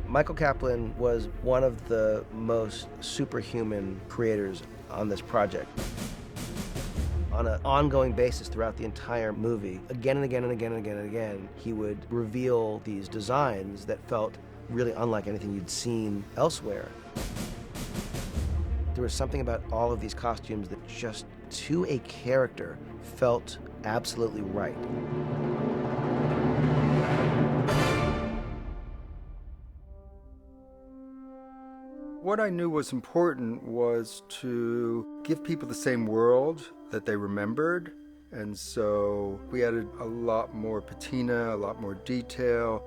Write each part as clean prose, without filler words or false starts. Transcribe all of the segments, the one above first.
Michael Kaplan was one of the most superhuman creators on this project. On an ongoing basis throughout the entire movie, again and again and again and again and again, he would reveal these designs that felt really unlike anything you'd seen elsewhere. There was something about all of these costumes that just, to a character, felt absolutely right. What I knew was important was to give people the same world that they remembered, and so we added a lot more patina, a lot more detail,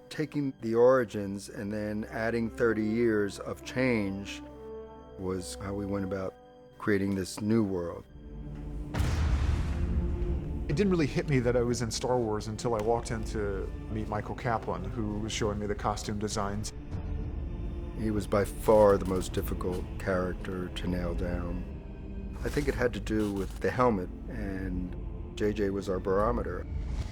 taking the origins and then adding 30 years of change was how we went about creating this new world. It didn't really hit me that I was in Star Wars until I walked in to meet Michael Kaplan, who was showing me the costume designs. He was by far the most difficult character to nail down. I think it had to do with the helmet, and J.J. was our barometer.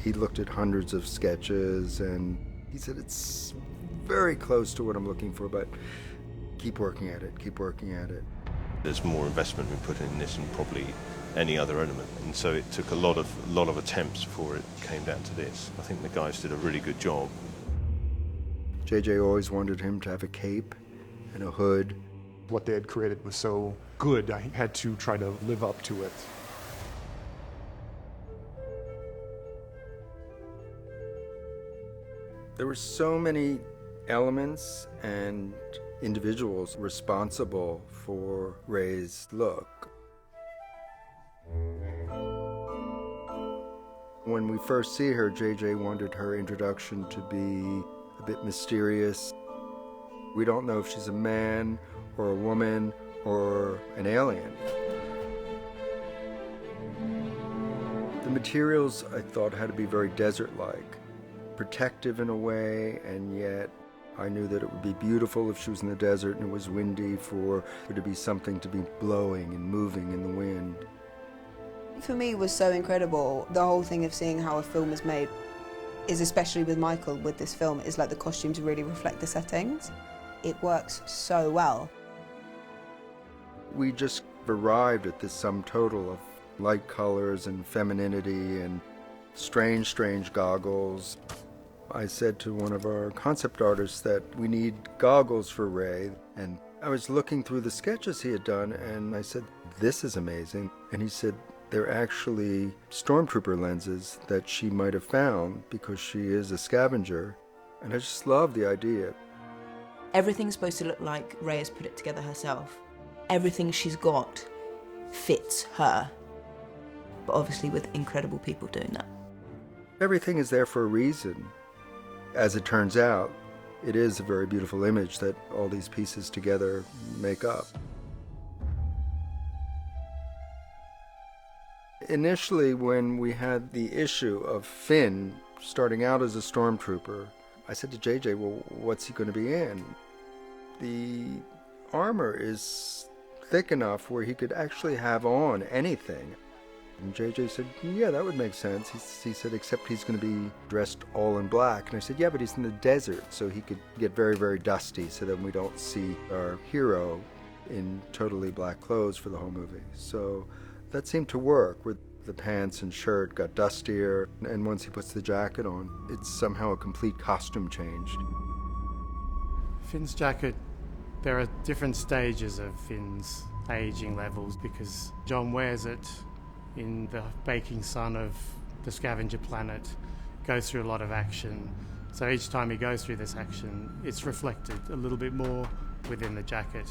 He looked at hundreds of sketches, and he said, it's very close to what I'm looking for, but keep working at it, keep working at it. There's more investment been put in this than probably any other element, and so it took a lot of attempts before it came down to this. I think the guys did a really good job. J.J. always wanted him to have a cape and a hood. What they had created was so good, I had to try to live up to it. There were so many elements and individuals responsible for Rey's look. When we first see her, J.J. wanted her introduction to be a bit mysterious. We don't know if she's a man or a woman or an alien. The materials, I thought, had to be very desert-like, protective in a way, and yet I knew that it would be beautiful if she was in the desert and it was windy, for there to be something to be blowing and moving in the wind. For me, it was so incredible. The whole thing of seeing how a film is made is, especially with Michael, with this film, is like the costumes really reflect the settings. It works so well. We just arrived at this sum total of light colors and femininity and strange, strange goggles. I said to one of our concept artists that we need goggles for Rey, and I was looking through the sketches he had done, and I said, this is amazing. And he said, they're actually stormtrooper lenses that she might have found because she is a scavenger. And I just love the idea. Everything's supposed to look like Rey has put it together herself. Everything she's got fits her, but obviously with incredible people doing that. Everything is there for a reason. As it turns out, it is a very beautiful image that all these pieces together make up. Initially, when we had the issue of Finn starting out as a stormtrooper, I said to JJ, well, what's he going to be in? The armor is thick enough where he could actually have on anything. And JJ said, yeah, that would make sense. He said, except he's going to be dressed all in black. And I said, yeah, but he's in the desert, so he could get very, very dusty, so then we don't see our hero in totally black clothes for the whole movie. So that seemed to work, where the pants and shirt got dustier, and once he puts the jacket on, it's somehow a complete costume change. Finn's jacket, there are different stages of Finn's aging levels, because John wears it in the baking sun of the scavenger planet, goes through a lot of action. So each time he goes through this action, it's reflected a little bit more within the jacket.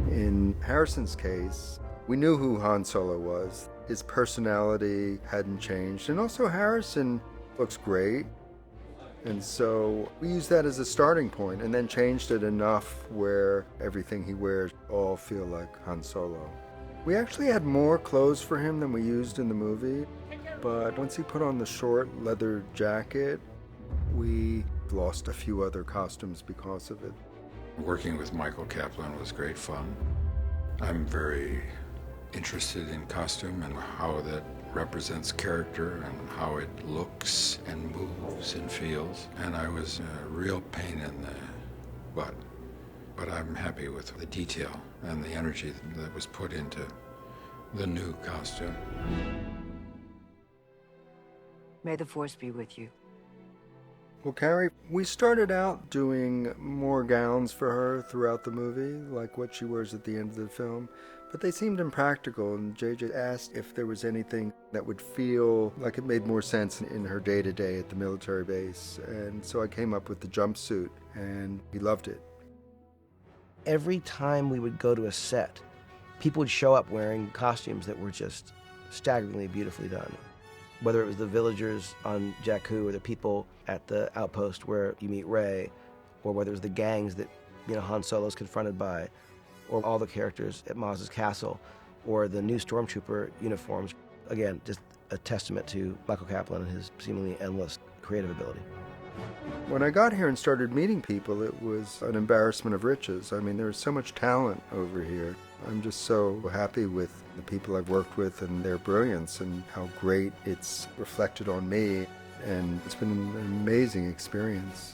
In Harrison's case, we knew who Han Solo was. His personality hadn't changed, and also Harrison looks great. And so we used that as a starting point and then changed it enough where everything he wears all feel like Han Solo. We actually had more clothes for him than we used in the movie, but once he put on the short leather jacket, we lost a few other costumes because of it. Working with Michael Kaplan was great fun. I'm very interested in costume and how that represents character and how it looks and moves and feels. And I was a real pain in the butt. But I'm happy with the detail and the energy that was put into the new costume. May the Force be with you. Well, Carrie, we started out doing more gowns for her throughout the movie, like what she wears at the end of the film, but they seemed impractical, and J.J. asked if there was anything that would feel like it made more sense in her day-to-day at the military base, and so I came up with the jumpsuit, and he loved it. Every time we would go to a set, people would show up wearing costumes that were just staggeringly beautifully done. Whether it was the villagers on Jakku or the people at the outpost where you meet Rey, or whether it was the gangs that Han Solo's confronted by, or all the characters at Maz's castle, or the new stormtrooper uniforms. Again, just a testament to Michael Kaplan and his seemingly endless creative ability. When I got here and started meeting people, it was an embarrassment of riches. I mean, there's so much talent over here. I'm just so happy with the people I've worked with and their brilliance and how great it's reflected on me. And it's been an amazing experience.